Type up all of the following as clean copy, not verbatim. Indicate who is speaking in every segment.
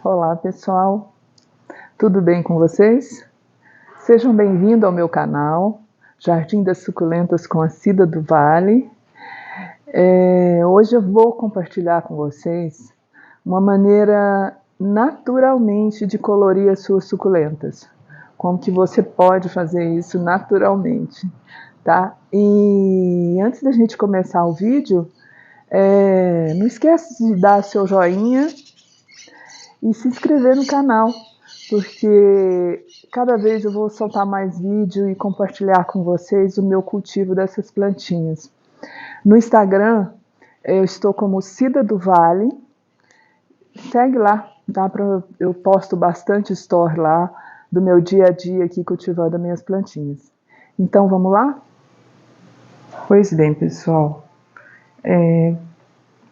Speaker 1: Olá pessoal, tudo bem com vocês? Sejam bem-vindos ao meu canal Jardim das Suculentas com a Cida do Vale. Hoje eu vou compartilhar com vocês uma maneira naturalmente de colorir as suas suculentas. Como que você pode fazer isso naturalmente, tá? E antes da gente começar o vídeo, não esquece de dar seu joinha e se inscrever no canal, porque cada vez eu vou soltar mais vídeo e compartilhar com vocês o meu cultivo dessas plantinhas. No Instagram, eu estou como Cida do Vale, segue lá, eu posto bastante story lá do meu dia a dia aqui cultivando as minhas plantinhas. Então vamos lá? Pois bem, pessoal,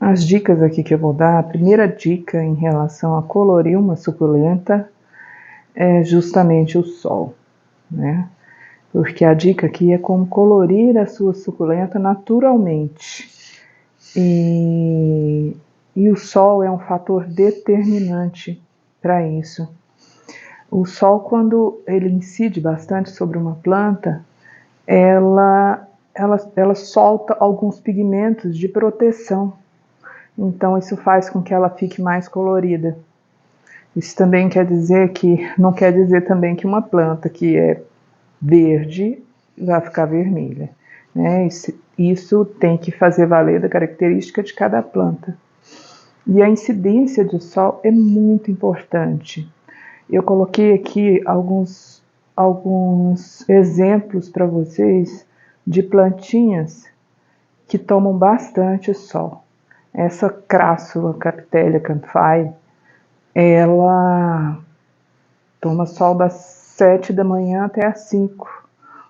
Speaker 1: as dicas aqui que eu vou dar, a primeira dica em relação a colorir uma suculenta é justamente o sol, né? Porque a dica aqui é como colorir a sua suculenta naturalmente. E o sol é um fator determinante para isso. O sol, quando ele incide bastante sobre uma planta, ela solta alguns pigmentos de proteção. Então isso faz com que ela fique mais colorida. Isso também quer dizer não quer dizer também que uma planta que é verde vai ficar vermelha, né? Isso tem que fazer valer da característica de cada planta. E a incidência do sol é muito importante. Eu coloquei aqui alguns exemplos para vocês de plantinhas que tomam bastante sol. Essa Crassula Capitélia Canthai, ela toma sol das 7 da manhã até as 5.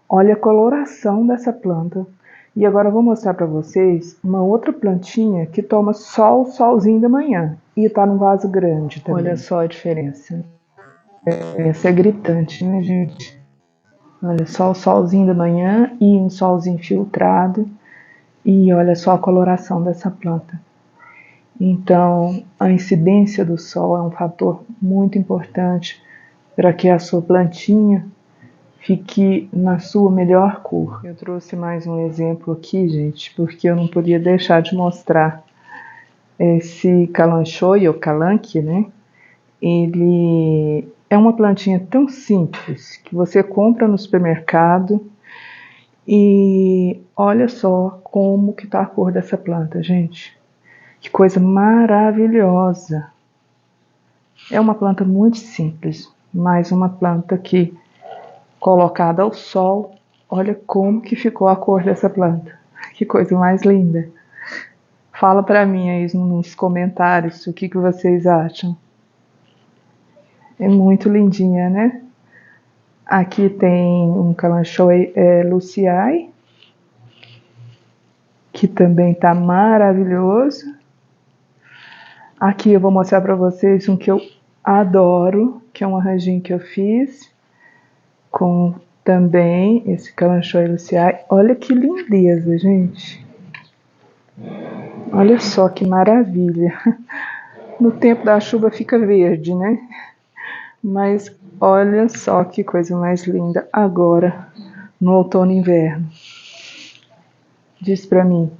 Speaker 1: Olha a coloração dessa planta. E agora eu vou mostrar para vocês uma outra plantinha que toma solzinho da manhã. E está num vaso grande também. Olha só a diferença. Essa é gritante, né, gente? Olha só o solzinho da manhã e um solzinho filtrado. E olha só a coloração dessa planta. Então, a incidência do sol é um fator muito importante para que a sua plantinha fique na sua melhor cor. Eu trouxe mais um exemplo aqui, gente, porque eu não podia deixar de mostrar esse Kalanchoe, ou Kalank, né? Ele é uma plantinha tão simples que você compra no supermercado e olha só como que tá a cor dessa planta, gente. Que coisa maravilhosa! É uma planta muito simples, mas uma planta que, colocada ao sol, olha como que ficou a cor dessa planta. Que coisa mais linda! Fala para mim aí nos comentários o que vocês acham. É muito lindinha, né? Aqui tem um Kalanchoe Luciae, que também tá maravilhoso. Aqui eu vou mostrar para vocês um que eu adoro, que é um arranjinho que eu fiz com também esse Kalanchoe Luciae. Olha que lindeza, gente. Olha só que maravilha. No tempo da chuva fica verde, né? Mas olha só que coisa mais linda agora, no outono e inverno. Diz pra mim,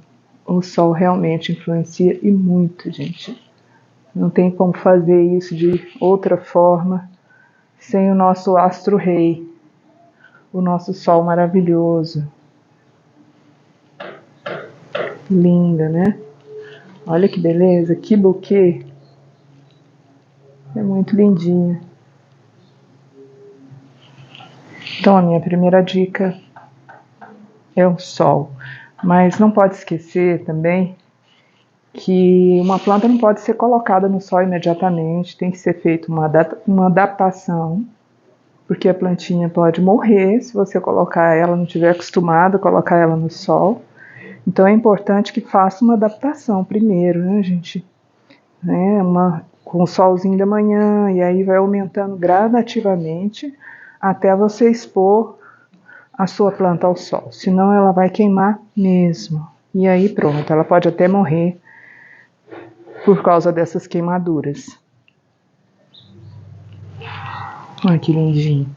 Speaker 1: o sol realmente influencia e muito, gente. Não tem como fazer isso de outra forma sem o nosso astro-rei, o nosso sol maravilhoso. Linda, né? Olha que beleza, que buquê. É muito lindinha. Então a minha primeira dica é o sol. Mas não pode esquecer também que uma planta não pode ser colocada no sol imediatamente, tem que ser feita uma adaptação, porque a plantinha pode morrer se você colocar ela, não estiver acostumada a colocar ela no sol. Então é importante que faça uma adaptação primeiro, né, gente? Com o solzinho da manhã, e aí vai aumentando gradativamente até você expor a sua planta ao sol, senão ela vai queimar mesmo. E aí pronto, ela pode até morrer por causa dessas queimaduras. Olha que lindinho.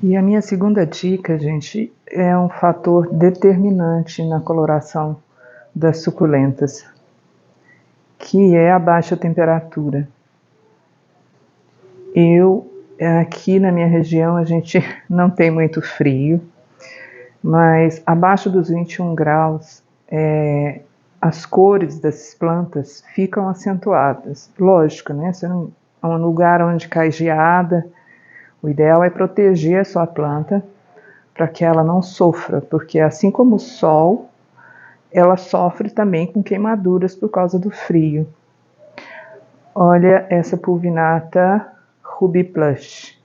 Speaker 1: E a minha segunda dica, gente, é um fator determinante na coloração das suculentas, que é a baixa temperatura. Aqui na minha região, a gente não tem muito frio, mas abaixo dos 21 graus, as cores das plantas ficam acentuadas. Lógico, né? Se não é um lugar onde cai geada, o ideal é proteger a sua planta para que ela não sofra, porque assim como o sol, ela sofre também com queimaduras por causa do frio. Olha essa pulvinata Ruby Plush.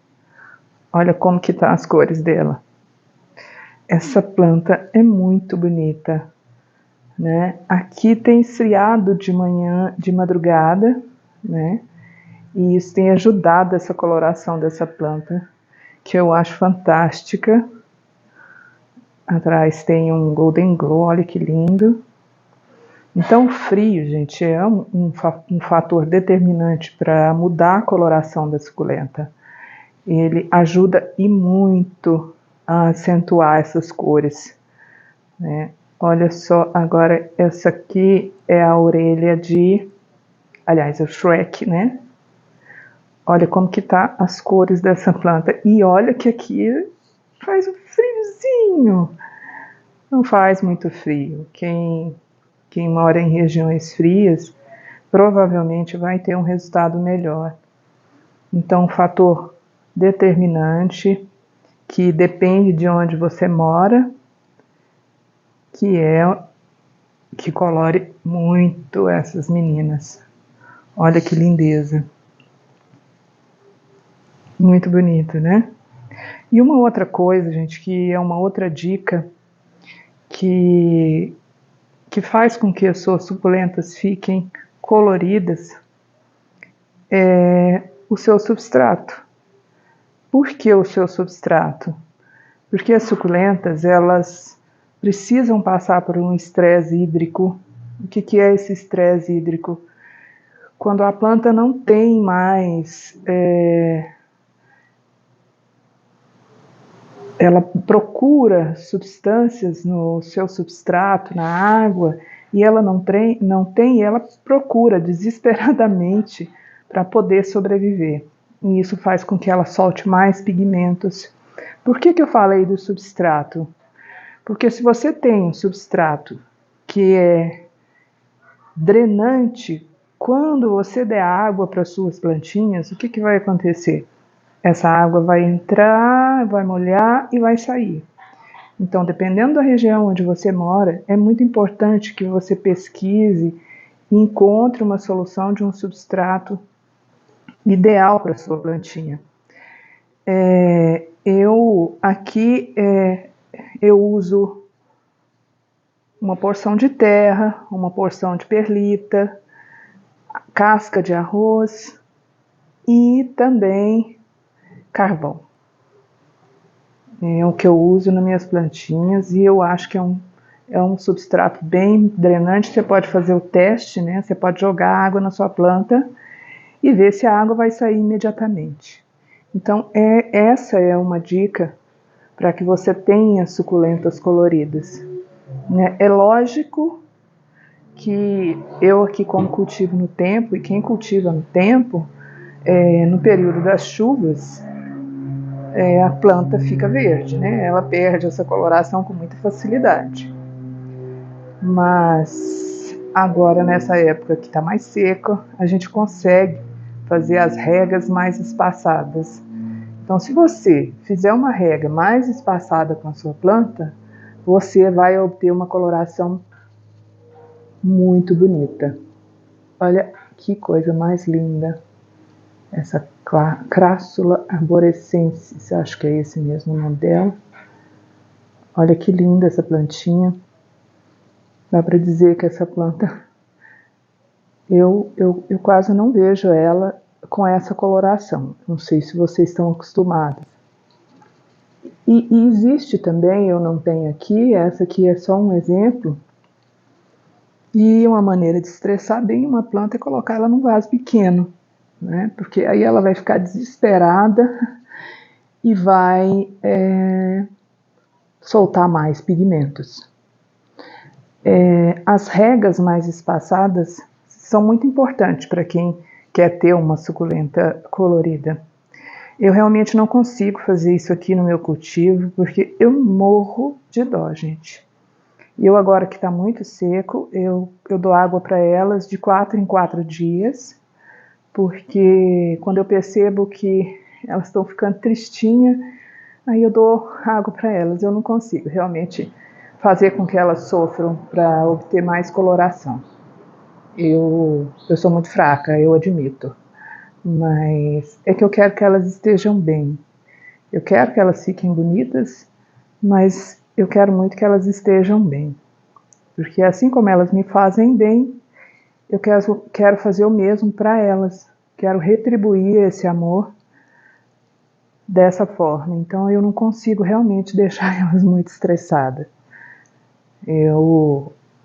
Speaker 1: Olha como que tá as cores dela. Essa planta é muito bonita, né? Aqui tem esfriado de manhã, de madrugada, né? E isso tem ajudado essa coloração dessa planta, que eu acho fantástica. Atrás tem um Golden Glow, olha que lindo. Então o frio, gente, é um fator determinante para mudar a coloração da suculenta. Ele ajuda e muito a acentuar essas cores, né? Olha só, agora essa aqui é a orelha aliás, é o Shrek, né? Olha como que tá as cores dessa planta. E olha que aqui faz um friozinho. Não faz muito frio. Quem mora em regiões frias provavelmente vai ter um resultado melhor. Então, um fator determinante que depende de onde você mora, que colore muito essas meninas. Olha que lindeza. Muito bonito, né? E uma outra coisa, gente, que é uma outra dica que faz com que as suas suculentas fiquem coloridas é o seu substrato. Por que o seu substrato? Porque as suculentas, elas precisam passar por um estresse hídrico. O que é esse estresse hídrico? Quando a planta não tem mais... ela procura substâncias no seu substrato, na água, e ela não tem, ela procura desesperadamente para poder sobreviver. E isso faz com que ela solte mais pigmentos. Por que eu falei do substrato? Porque se você tem um substrato que é drenante, quando você der água para suas plantinhas, o que vai acontecer? Essa água vai entrar, vai molhar e vai sair. Então, dependendo da região onde você mora, é muito importante que você pesquise e encontre uma solução de um substrato ideal para a sua plantinha. Eu uso uma porção de terra, uma porção de perlita, casca de arroz e também carvão. É o que eu uso nas minhas plantinhas e eu acho que é um substrato bem drenante. Você pode fazer o teste, né? Você pode jogar água na sua planta e ver se a água vai sair imediatamente. Então, essa é uma dica para que você tenha suculentas coloridas. É lógico que eu aqui, como cultivo no tempo, e quem cultiva no tempo, no período das chuvas, a planta fica verde, né? Ela perde essa coloração com muita facilidade. Mas agora, nessa época que está mais seca, a gente consegue fazer as regas mais espaçadas. Então, se você fizer uma rega mais espaçada com a sua planta, você vai obter uma coloração muito bonita. Olha que coisa mais linda. Essa Crassula arborescensis, acho que é esse mesmo o nome dela. Olha que linda essa plantinha. Dá para dizer que essa planta, eu quase não vejo ela com essa coloração. Não sei se vocês estão acostumados. E existe também, eu não tenho aqui, essa aqui é só um exemplo. E uma maneira de estressar bem uma planta é colocar ela num vaso pequeno. né? Porque aí ela vai ficar desesperada e vai soltar mais pigmentos. As regas mais espaçadas são muito importantes para quem quer ter uma suculenta colorida. Eu realmente não consigo fazer isso aqui no meu cultivo, porque eu morro de dó, gente. E eu agora que está muito seco, eu dou água para elas de 4 em 4 dias, porque quando eu percebo que elas estão ficando tristinhas, aí eu dou água para elas. Eu não consigo realmente fazer com que elas sofram para obter mais coloração. Eu sou muito fraca, eu admito. Mas é que eu quero que elas estejam bem. Eu quero que elas fiquem bonitas, mas eu quero muito que elas estejam bem. Porque assim como elas me fazem bem, eu quero fazer o mesmo para elas. Quero retribuir esse amor dessa forma. Então eu não consigo realmente deixar elas muito estressadas.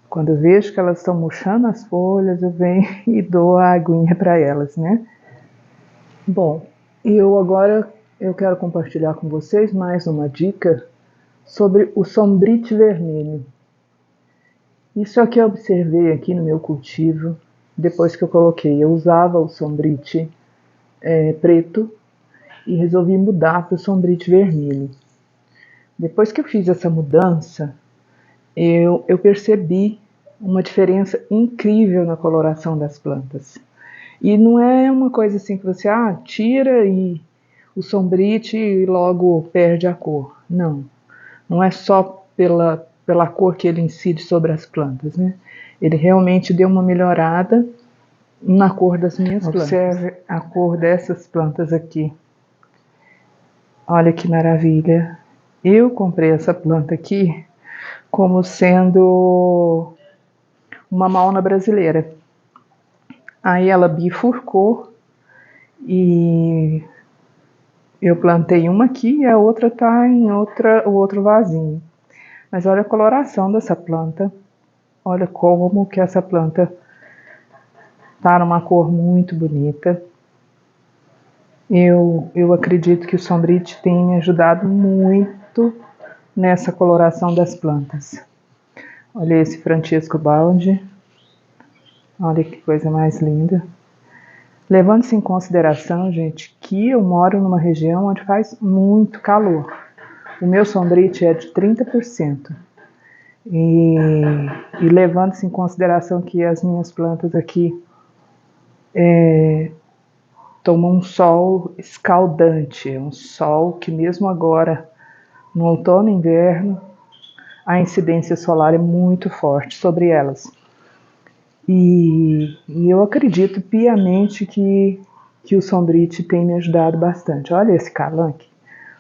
Speaker 1: Quando eu vejo que elas estão murchando as folhas, eu venho e dou a aguinha para elas, né? Bom, agora eu quero compartilhar com vocês mais uma dica sobre o sombrite vermelho. Isso aqui eu observei aqui no meu cultivo, depois que eu coloquei. Eu usava o sombrite preto e resolvi mudar para o sombrite vermelho. Depois que eu fiz essa mudança, eu percebi uma diferença incrível na coloração das plantas. E não é uma coisa assim que você tira e o sombrite e logo perde a cor. Não, não é só pela cor que ele incide sobre as plantas, né? Ele realmente deu uma melhorada na cor das minhas plantas. Observe a cor dessas plantas aqui. Olha que maravilha. Eu comprei essa planta aqui como sendo uma mauna brasileira. Aí ela bifurcou e eu plantei uma aqui e a outra está em o outro vasinho. Mas olha a coloração dessa planta. Olha como que essa planta está numa cor muito bonita. Eu acredito que o sombrite tem me ajudado muito nessa coloração das plantas. Olha esse Francesco Baldi. Olha que coisa mais linda. Levando-se em consideração, gente, que eu moro numa região onde faz muito calor. O meu sombrite é de 30%. E levando-se em consideração que as minhas plantas aqui tomam um sol escaldante, um sol que mesmo agora, no outono e inverno, a incidência solar é muito forte sobre elas. E eu acredito piamente que o sombrite tem me ajudado bastante. Olha esse calanque.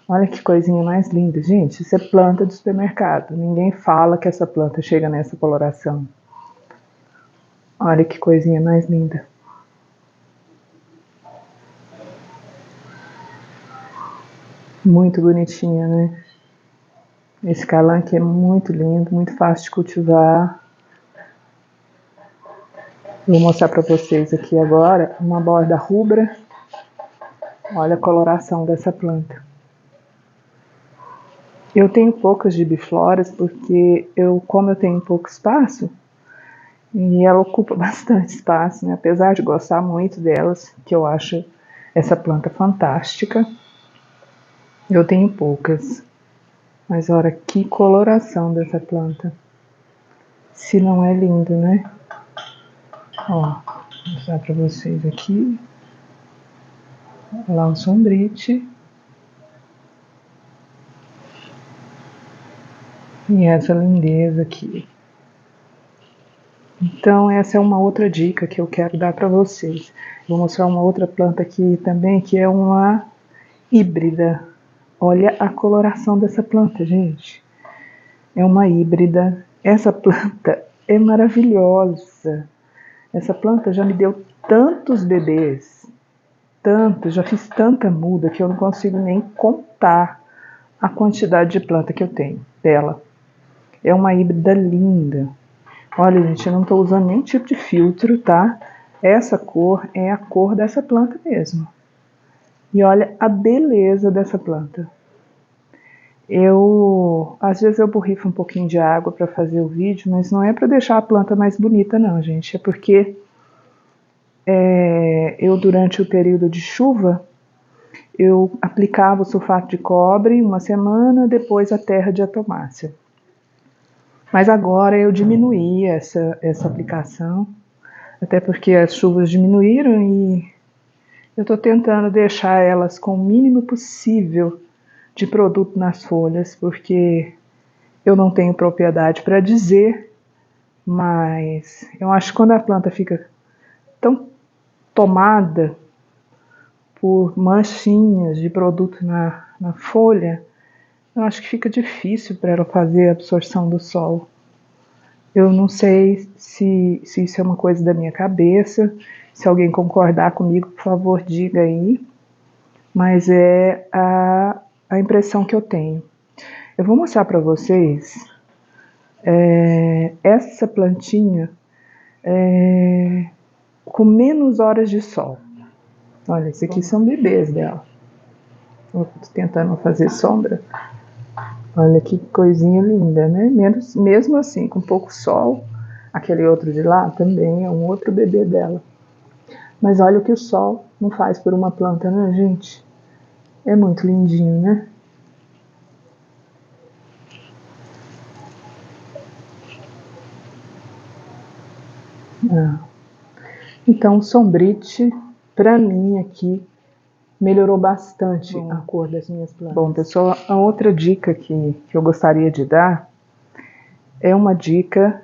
Speaker 1: Olha que coisinha mais linda. Gente, isso é planta de supermercado. Ninguém fala que essa planta chega nessa coloração. Olha que coisinha mais linda. Muito bonitinha, né? Esse calanque é muito lindo, muito fácil de cultivar. Vou mostrar para vocês aqui agora uma borda rubra. Olha a coloração dessa planta. Eu tenho poucas gibifloras porque como eu tenho pouco espaço, e ela ocupa bastante espaço, né? Apesar de gostar muito delas, que eu acho essa planta fantástica, eu tenho poucas. Mas olha que coloração dessa planta. Se não é lindo, né? Ó, vou mostrar para vocês aqui. Olha lá o sombrite. E essa lindeza aqui. Então essa é uma outra dica que eu quero dar para vocês. Vou mostrar uma outra planta aqui também, que é uma híbrida. Olha a coloração dessa planta, gente. É uma híbrida. Essa planta é maravilhosa. Essa planta já me deu tantos bebês, tantos, já fiz tanta muda que eu não consigo nem contar a quantidade de planta que eu tenho dela. É uma híbrida linda. Olha, gente, eu não estou usando nenhum tipo de filtro, tá? essa cor é a cor dessa planta mesmo. E olha a beleza dessa planta. Às vezes eu borrifo um pouquinho de água para fazer o vídeo, mas não é para deixar a planta mais bonita não, gente. É porque eu, durante o período de chuva, eu aplicava o sulfato de cobre uma semana, depois a terra de atomácia. Mas agora eu diminuí essa aplicação, até porque as chuvas diminuíram e eu estou tentando deixar elas com o mínimo possível de produto nas folhas, porque eu não tenho propriedade para dizer, mas eu acho que quando a planta fica tão tomada por manchinhas de produto na folha, eu acho que fica difícil para ela fazer a absorção do sol. Eu não sei se isso é uma coisa da minha cabeça. Se alguém concordar comigo, por favor, diga aí. Mas é a impressão que eu tenho. Eu vou mostrar para vocês essa plantinha com menos horas de sol. Olha, esses aqui são bebês dela. Estou tentando fazer sombra. Olha que coisinha linda, né? Mesmo assim, com pouco sol, aquele outro de lá também é um outro bebê dela. Mas olha o que o sol não faz por uma planta, né, gente? É muito lindinho, né? Então, o sombrite, pra mim aqui, melhorou bastante a cor das minhas plantas. Bom, pessoal, a outra dica que eu gostaria de dar é uma dica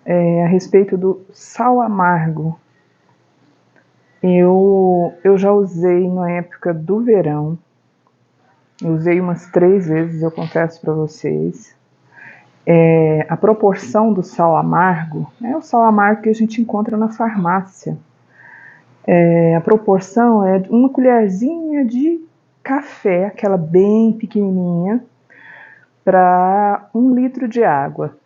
Speaker 1: a respeito do sal amargo. Eu já usei na época do verão. Eu usei umas 3 vezes, eu confesso para vocês. A proporção do sal amargo é o sal amargo que a gente encontra na farmácia. A proporção é uma colherzinha de café, aquela bem pequenininha, para 1 litro de água.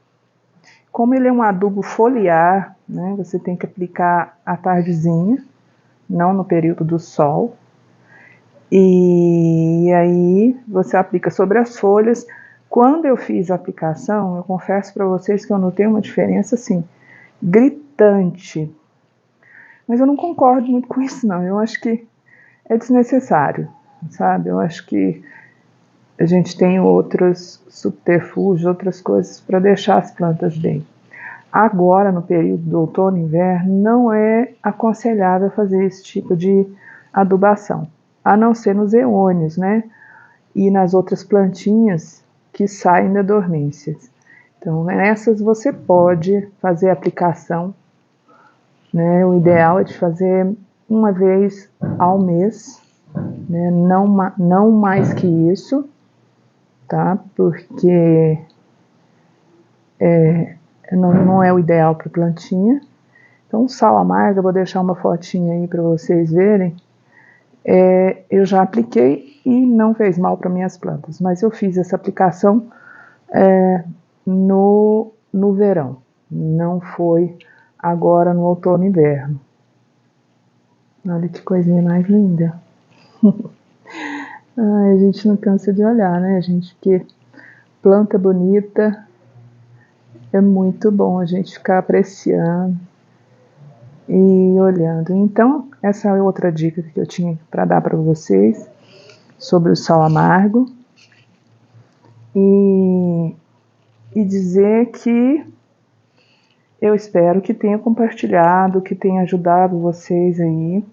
Speaker 1: Como ele é um adubo foliar, né, você tem que aplicar à tardezinha, não no período do sol. E aí você aplica sobre as folhas. Quando eu fiz a aplicação, eu confesso para vocês que eu notei uma diferença assim, gritante. Mas eu não concordo muito com isso não, eu acho que é desnecessário, sabe? Eu acho que a gente tem outros subterfúgios, outras coisas para deixar as plantas bem. Agora, no período do outono e inverno, não é aconselhável fazer esse tipo de adubação, a não ser nos eônios, né? E nas outras plantinhas que saem da dormência. Então, nessas você pode fazer a aplicação, né? O ideal é de fazer uma vez ao mês, né? Não mais que isso, tá? Porque não é o ideal para plantinha. Então, o sal amargo, eu vou deixar uma fotinha aí para vocês verem. Eu já apliquei e não fez mal para minhas plantas, mas eu fiz essa aplicação no verão, não foi agora no outono e inverno. Olha que coisinha mais linda. Ai, a gente não cansa de olhar, né, gente? Porque planta bonita é muito bom a gente ficar apreciando e olhando. Então, essa é outra dica que eu tinha para dar para vocês sobre o sal amargo. E dizer que eu espero que tenha compartilhado, que tenha ajudado vocês aí.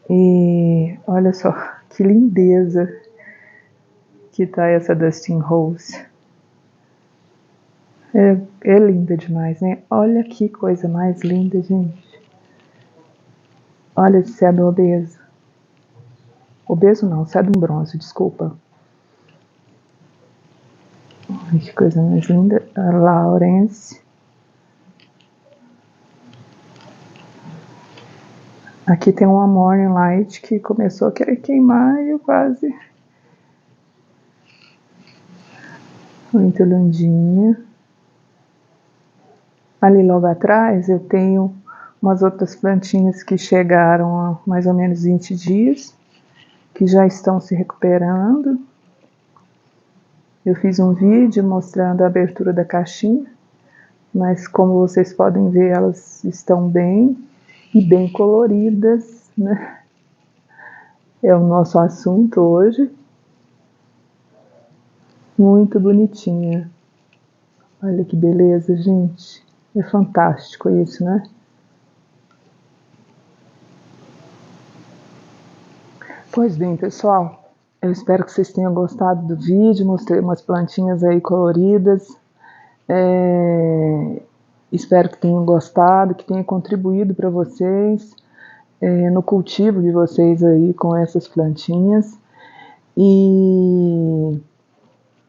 Speaker 1: E olha só que lindeza que tá essa Dustin Rose. É linda demais, né? Olha que coisa mais linda, gente. Olha esse cedro obeso. Obeso não, cedro bronze, desculpa. Olha que coisa mais linda. A Lawrence. Aqui tem uma Morning Light que começou a querer queimar e eu quase... Muito lindinha. Ali logo atrás eu tenho umas outras plantinhas que chegaram há mais ou menos 20 dias, que já estão se recuperando. Eu fiz um vídeo mostrando a abertura da caixinha, mas como vocês podem ver, elas estão bem e bem coloridas, né? É o nosso assunto hoje. Muito bonitinha. Olha que beleza, gente. É fantástico isso, né? Pois bem, pessoal, eu espero que vocês tenham gostado do vídeo. Mostrei umas plantinhas aí coloridas. Espero que tenham gostado, que tenha contribuído para vocês no cultivo de vocês aí com essas plantinhas. E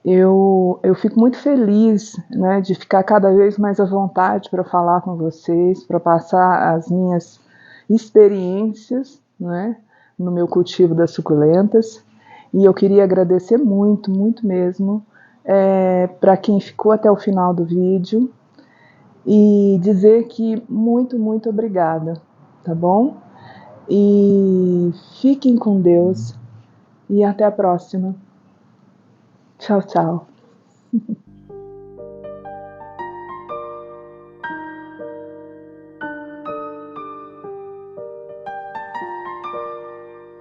Speaker 1: eu fico muito feliz, né, de ficar cada vez mais à vontade para falar com vocês, para passar as minhas experiências, né, no meu cultivo das suculentas. E eu queria agradecer muito, muito mesmo, para quem ficou até o final do vídeo e dizer que muito, muito obrigada, tá bom? E fiquem com Deus e até a próxima. Tchau, tchau.